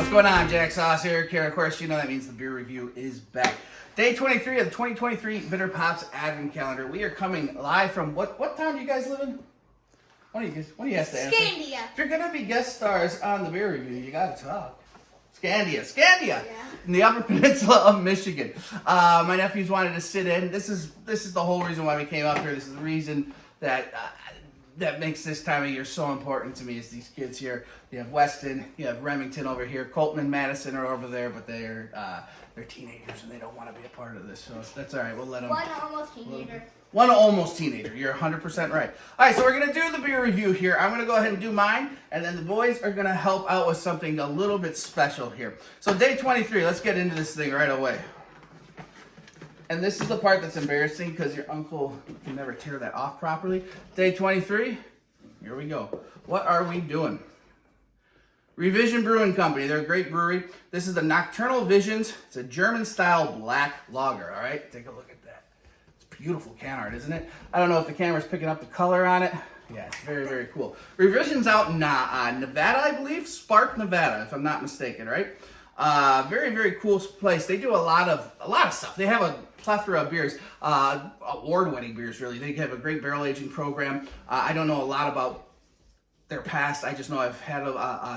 What's going on? Jack Sauce here. Of course, you know that means the beer review is back. Day 23 of the 2023 Bitter Pops Advent Calendar. We are coming live from what town do you guys live in? What do you have to answer? Scandia. If you're gonna be guest stars on the beer review, you gotta talk. Scandia, Yeah. in the Upper Peninsula of Michigan. My nephews wanted to sit in. This is the whole reason why we came up here. This is the reason that that makes this time of year so important to me. Is these kids here. You have Weston, you have Remington over here. Colton and Madison are over there, but they're teenagers and they don't want to be a part of this. So that's all right. We'll let them. One almost teenager. One almost teenager. You're 100% right. All right, so we're going to do the beer review here. I'm going to go ahead and do mine, and then the boys are going to help out with something a little bit special here. So day 23, let's get into this thing right away. And this is the part that's embarrassing because your uncle can never tear that off properly. Day 23, here we go. What are we doing? Revision Brewing Company. They're a great brewery. This is the Nocturnal Visions. It's a German-style black lager, all right? Take a look at that. Beautiful can art, isn't it? I don't know if the camera's picking up the color on it. Yeah, it's very, very cool. Revision's out in Nevada, I believe. Spark, Nevada, if I'm not mistaken, right? Very, very cool place. They do a lot of stuff. They have a plethora of beers, award-winning beers, really. They have a great barrel aging program. I don't know a lot about their past. I just know I've had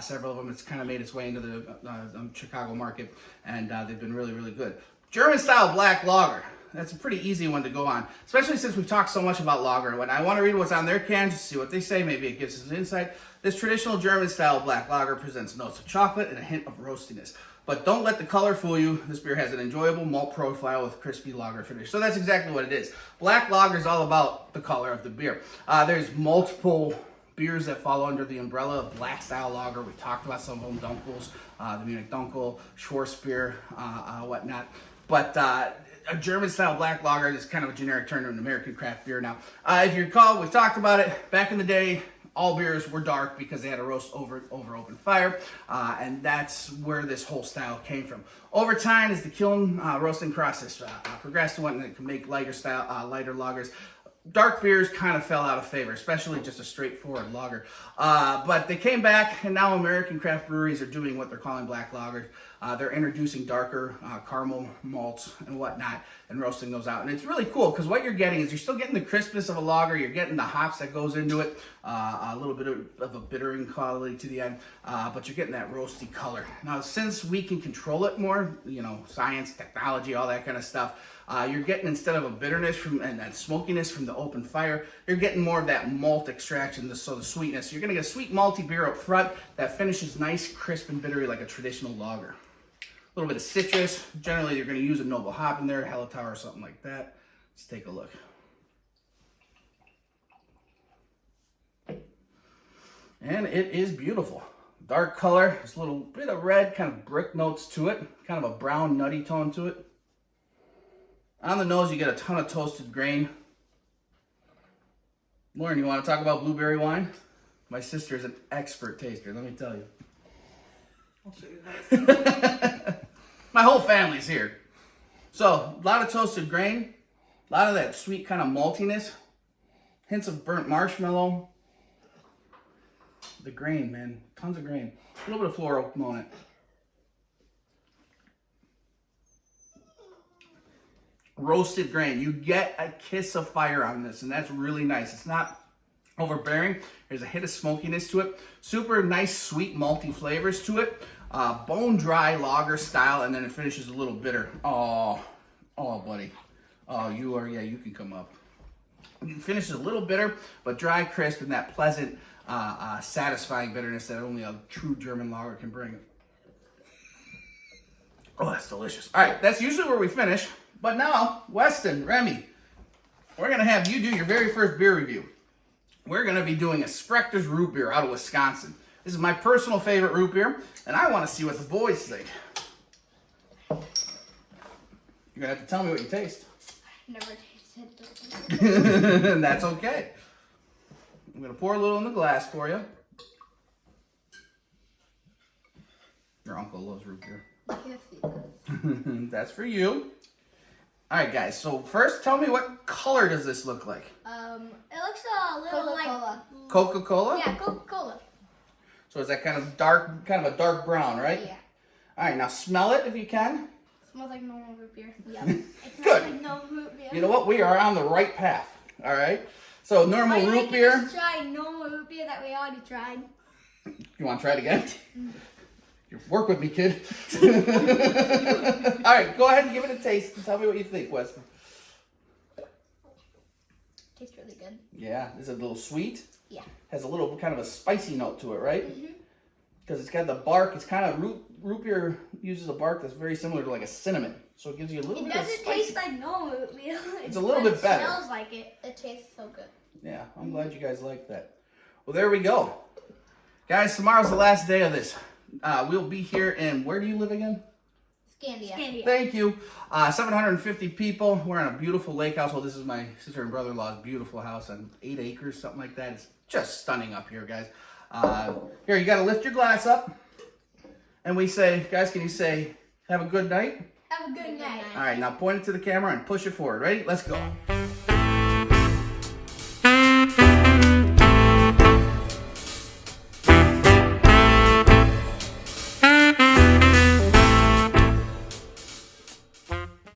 several of them. It's kind of made its way into the Chicago market, and they've been really, really good. German-style black lager. That's a pretty easy one to go on, especially since we've talked so much about lager. When I want to read what's on their can, just see what they say. Maybe it gives us an insight. This traditional German-style black lager presents notes of chocolate and a hint of roastiness. But don't let the color fool you. This beer has an enjoyable malt profile with crispy lager finish. So that's exactly what it is. Black lager is all about the color of the beer. There's multiple beers that fall under the umbrella of black style lager. We've talked about some of them, Dunkels, the Munich Dunkel, Schwarzbier, whatnot. But a German-style black lager is kind of a generic term of an American craft beer now. If you recall, we've talked about it. Back in the day, all beers were dark because they had to roast over open fire, and that's where this whole style came from. Over time, as the kiln roasting process progressed and it can make lighter lagers, dark beers kind of fell out of favor, especially just a straightforward lager. But they came back, and now American craft breweries are doing what they're calling black lagers. They're introducing darker caramel malts and whatnot and roasting those out. And it's really cool because what you're getting is you're still getting the crispness of a lager. You're getting the hops that goes into it, a little bit of a bittering quality to the end, but you're getting that roasty color. Now, since we can control it more, science, technology, all that kind of stuff, you're getting, instead of a bitterness and that smokiness from the open fire, you're getting more of that malt extraction, so the sweetness. You're going to get a sweet malty beer up front that finishes nice, crisp, and bittery like a traditional lager. A little bit of citrus. Generally, you're going to use a noble hop in there, Hallertau or something like that. Let's take a look. And it is beautiful. Dark color. There's a little bit of red, kind of brick notes to it. Kind of a brown, nutty tone to it. On the nose, you get a ton of toasted grain. Lauren, you want to talk about blueberry wine? My sister is an expert taster, let me tell you. I'll show you guys. My whole family's here. So, a lot of toasted grain, a lot of that sweet kind of maltiness, hints of burnt marshmallow. The grain, man, tons of grain. A little bit of floral component. Roasted grain. You get a kiss of fire on this, and that's really nice. It's not overbearing. There's a hit of smokiness to it. Super nice, sweet, malty flavors to it. Bone dry lager style, and then it finishes a little bitter. Oh, buddy. Oh, you can come up. It finishes a little bitter, but dry, crisp, and that pleasant, satisfying bitterness that only a true German lager can bring. Oh, that's delicious. All right, that's usually where we finish. But now, Weston, Remy, we're going to have you do your very first beer review. We're going to be doing a Sprechter's root beer out of Wisconsin. This is my personal favorite root beer, and I want to see what the boys think. You're going to have to tell me what you taste. I've never tasted this. And that's okay. I'm going to pour a little in the glass for you. Your uncle loves root beer. Yes, he does. That's for you. All right, guys. So first, tell me what color does this look like? It looks a little Coca-Cola. like Coca-Cola? Yeah, Coca-Cola. So is that kind of a dark brown, right? Yeah. All right, now smell it if you can. Smells like normal root beer. Yep. It Good. smells like normal root beer. You know what? We are on the right path. All right. So normal Are you root making beer. us try normal root beer that we already tried? You want to try it again? You work with me, kid. All right, go ahead and give it a taste and tell me what you think, Weston. Tastes really good. Yeah, is it a little sweet? Yeah. Has a little kind of a spicy note to it, right? Mhm. Because it's got the bark. It's kind of root beer uses a bark that's very similar to like a cinnamon, so it gives you a little It bit of doesn't spice. taste like normal root beer. It's a little bit better. It smells like it. It tastes so good. Yeah, I'm glad you guys like that. Well, there we go, guys. Tomorrow's the last day of this. We'll be here in, where do you live again? Scandia. Thank you. 750 people. We're on a beautiful lake house. Well, this is my sister and brother-in-law's beautiful house on 8 acres, something like that. It's just stunning up here, guys. Here, you got to lift your glass up. And we say, guys, can you say, have a good night? Have a good night. All right, now point it to the camera and push it forward. Ready? Let's go.